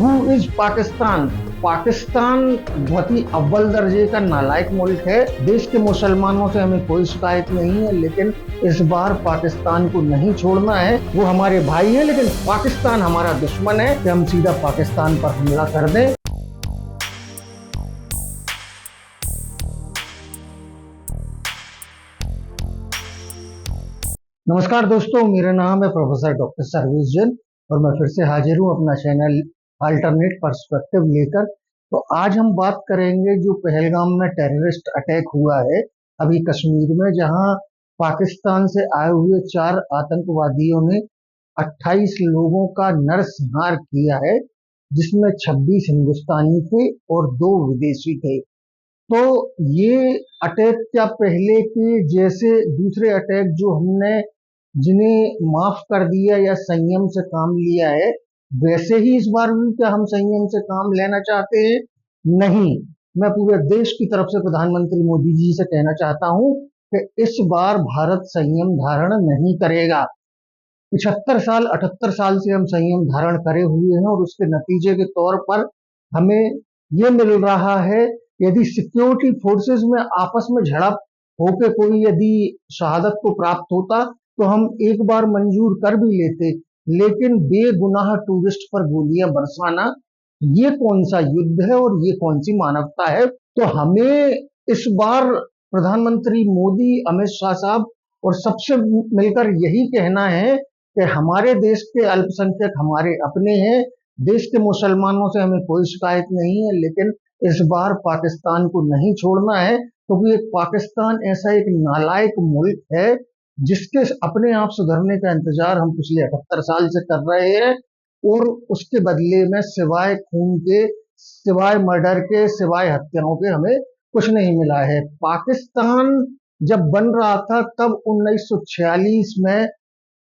Who is Pakistan. Pakistan बहुत ही अव्वल दर्जे का नालायक मुल्क है। देश के मुसलमानों से हमें कोई शिकायत नहीं है, लेकिन इस बार पाकिस्तान को नहीं छोड़ना है। वो हमारे भाई है, लेकिन पाकिस्तान हमारा दुश्मन है कि हम सीधा पाकिस्तान पर हमला कर दें। नमस्कार दोस्तों, मेरा नाम है प्रोफेसर डॉक्टर सर्वेश जैन और मैं फिर से हाजिर हूँ अपना चैनल अल्टरनेट पर्सपेक्टिव लेकर। तो आज हम बात करेंगे जो पहलगाम में टेररिस्ट अटैक हुआ है अभी कश्मीर में, जहां पाकिस्तान से आए हुए 4 आतंकवादियों ने 28 लोगों का नरसंहार किया है, जिसमें 26 हिंदुस्तानी थे और 2 विदेशी थे। तो ये अटैक क्या पहले के जैसे दूसरे अटैक जो हमने जिन्हें माफ कर दिया या संयम से काम लिया है, वैसे ही इस बार भी क्या हम संयम से काम लेना चाहते हैं? नहीं। मैं पूरे देश की तरफ से प्रधानमंत्री मोदी जी से कहना चाहता हूं कि इस बार भारत संयम धारण नहीं करेगा। 78 साल से हम संयम धारण करे हुए हैं और उसके नतीजे के तौर पर हमें यह मिल रहा है। यदि सिक्योरिटी फोर्सेस में आपस में झड़प होकर कोई यदि शहादत को प्राप्त होता तो हम एक बार मंजूर कर भी लेते, लेकिन बेगुनाह टूरिस्ट पर गोलियां बरसाना, ये कौन सा युद्ध है और ये कौन सी मानवता है? तो हमें इस बार प्रधानमंत्री मोदी, अमित शाह साहब और सबसे मिलकर यही कहना है कि हमारे देश के अल्पसंख्यक हमारे अपने हैं। देश के मुसलमानों से हमें कोई शिकायत नहीं है, लेकिन इस बार पाकिस्तान को नहीं छोड़ना है, क्योंकि तो पाकिस्तान ऐसा एक नालायक मुल्क है जिसके अपने आप सुधरने का इंतजार हम पिछले 78 साल से कर रहे हैं, और उसके बदले में सिवाय खून के, सिवाय मर्डर के, सिवाय हत्याओं के हमें कुछ नहीं मिला है। पाकिस्तान जब बन रहा था तब 1946 में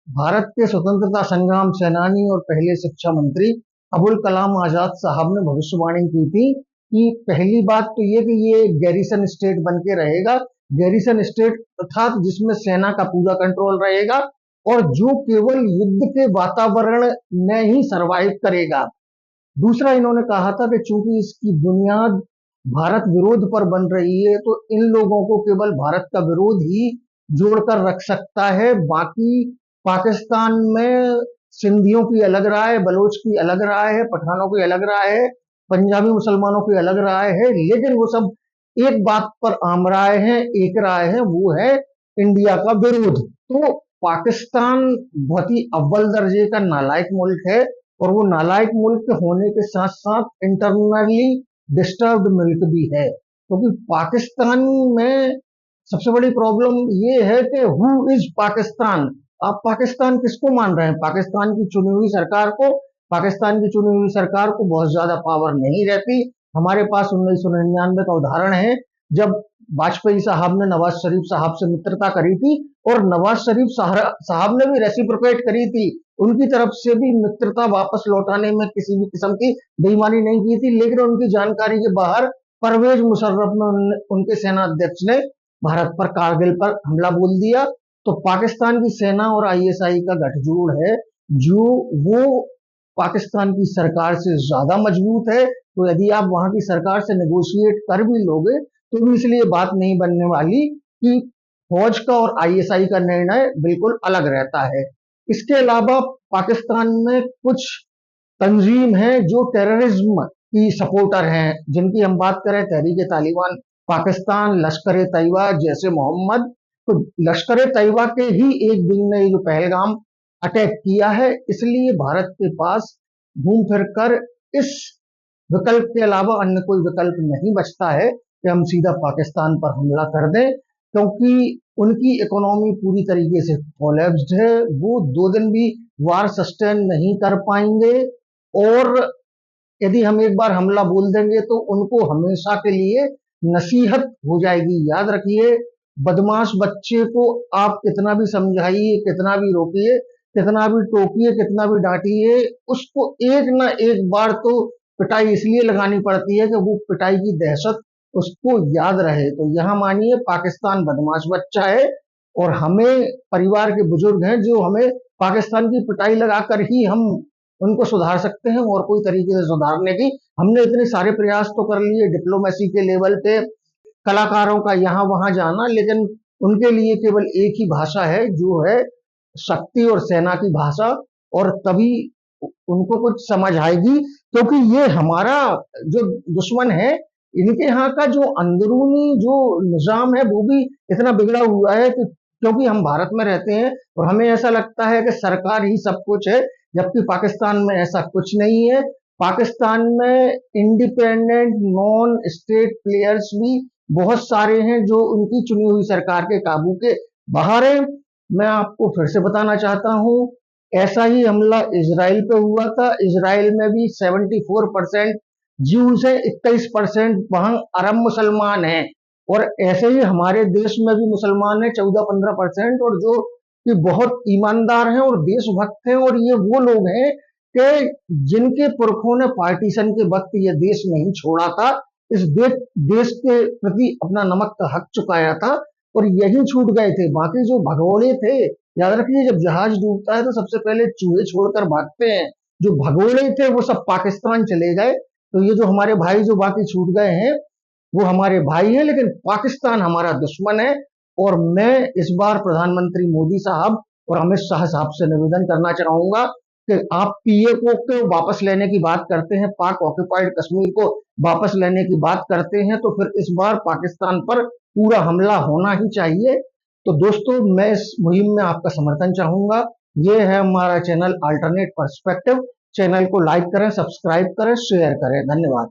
भारत के स्वतंत्रता संग्राम सेनानी और पहले शिक्षा मंत्री अबुल कलाम आजाद साहब ने भविष्यवाणी की थी कि पहली बात तो ये कि ये गैरिसन स्टेट बन के रहेगा। गैरिसन स्टेट अर्थात जिसमें सेना का पूरा कंट्रोल रहेगा और जो केवल युद्ध के वातावरण में ही सरवाइव करेगा। दूसरा, इन्होंने कहा था कि चूंकि इसकी बुनियाद भारत विरोध पर बन रही है, तो इन लोगों को केवल भारत का विरोध ही जोड़कर रख सकता है। बाकी पाकिस्तान में सिंधियों की अलग राय, बलोच की अलग राय है, पठानों की अलग राय है, पंजाबी मुसलमानों की अलग राय है, लेकिन वो सब एक बात पर आम राय है, एक राय है, वो है इंडिया का विरोध। तो पाकिस्तान बहुत ही अव्वल दर्जे का नालायक मुल्क है, और वो नालायक मुल्क होने के साथ साथ इंटरनली डिस्टर्ब्ड मुल्क भी है, क्योंकि पाकिस्तान में सबसे बड़ी प्रॉब्लम ये है कि हु इज पाकिस्तान। आप पाकिस्तान किसको मान रहे हैं? पाकिस्तान की चुनी हुई सरकार को? पाकिस्तान की चुनी हुई सरकार को बहुत ज्यादा पावर नहीं रहती। हमारे पास 1999 का उदाहरण है, जब वाजपेयी साहब ने नवाज शरीफ साहब से मित्रता करी थी और नवाज शरीफ साहब ने भी रेसिप्रोकेट करी थी, उनकी तरफ से भी मित्रता वापस लौटाने में किसी भी किस्म की बेईमानी नहीं की थी, लेकिन उनकी जानकारी के बाहर परवेज मुशर्रफ ने, उनके सेना अध्यक्ष ने भारत पर, कारगिल पर हमला बोल दिया। तो पाकिस्तान की सेना और आईएसआई का गठजोड़ है जो वो पाकिस्तान की सरकार से ज्यादा मजबूत है। तो यदि आप वहां की सरकार से नेगोशिएट कर भी लोगे तो भी इसलिए बात नहीं बनने वाली कि फौज का और आईएसआई का निर्णय बिल्कुल अलग रहता है। इसके अलावा पाकिस्तान में कुछ तंजीम है जो टेररिज्म की सपोर्टर हैं, जिनकी हम बात करें तहरीक तालिबान पाकिस्तान, लश्कर तैयबा, जैसे मोहम्मद। तो लश्कर तैयबा के ही एक विंग ने जो पहलगाम अटैक किया है, इसलिए भारत के पास घूम फिर कर इस विकल्प के अलावा अन्य कोई विकल्प नहीं बचता है कि हम सीधा पाकिस्तान पर हमला कर दें, क्योंकि उनकी इकोनॉमी पूरी तरीके से कोलैप्स्ड है। वो 2 दिन भी वार सस्टेन नहीं कर पाएंगे, और यदि हम एक बार हमला बोल देंगे तो उनको हमेशा के लिए नसीहत हो जाएगी। याद रखिए, बदमाश बच्चे को आप कितना भी समझाइए, कितना भी रोकिए, कितना भी टोकिए, कितना भी डांटिए, उसको एक ना एक बार तो पिटाई इसलिए लगानी पड़ती है कि वो पिटाई की दहशत उसको याद रहे। तो यहाँ मानिए पाकिस्तान बदमाश बच्चा है, और हमें परिवार के बुजुर्ग हैं जो हमें पाकिस्तान की पिटाई लगाकर ही हम उनको सुधार सकते हैं और कोई तरीके से सुधारने की हमने इतने सारे प्रयास तो कर लिए डिप्लोमेसी के लेवल पे, कलाकारों का यहाँ वहां जाना, लेकिन उनके लिए केवल एक ही भाषा है जो है शक्ति और सेना की भाषा, और तभी उनको कुछ समझ आएगी, क्योंकि ये हमारा जो दुश्मन है, इनके यहाँ का जो अंदरूनी जो निजाम है वो भी इतना बिगड़ा हुआ है कि क्योंकि हम भारत में रहते हैं और हमें ऐसा लगता है कि सरकार ही सब कुछ है, जबकि पाकिस्तान में ऐसा कुछ नहीं है। पाकिस्तान में इंडिपेंडेंट नॉन स्टेट प्लेयर्स भी बहुत सारे हैं जो उनकी चुनी हुई सरकार के काबू के बाहर है। मैं आपको फिर से बताना चाहता हूं, ऐसा ही हमला इजराइल पे हुआ था। इजराइल में भी 74% ज्यूज है, 21% वहां अरब मुसलमान हैं, और ऐसे ही हमारे देश में भी मुसलमान है 14-15%, और जो कि बहुत ईमानदार हैं और देशभक्त हैं, और ये वो लोग हैं कि जिनके पुरखों ने पार्टीशन के वक्त ये देश नहीं छोड़ा था, इस देश के प्रति अपना नमक का हक चुकाया था, और यही छूट गए थे। बाकी जो भगोड़े थे, याद रखिए जब जहाज डूबता है तो सबसे पहले चूहे छोड़कर भागते हैं, जो भगोड़े थे वो सब पाकिस्तान चले गए। तो ये जो हमारे भाई जो बाकी छूट गए हैं वो हमारे भाई हैं, लेकिन पाकिस्तान हमारा दुश्मन है। और मैं इस बार प्रधानमंत्री मोदी साहब और अमित शाह साहब से निवेदन करना चाहूंगा कि आप पीएको को वापस लेने की बात करते हैं, पाक ऑक्युपाइड कश्मीर को वापस लेने की बात करते हैं, तो फिर इस बार पाकिस्तान पर पूरा हमला होना ही चाहिए। तो दोस्तों, मैं इस मुहिम में आपका समर्थन चाहूंगा। ये है हमारा चैनल अल्टरनेट पर्सपेक्टिव। चैनल को लाइक करें, सब्सक्राइब करें, शेयर करें। धन्यवाद।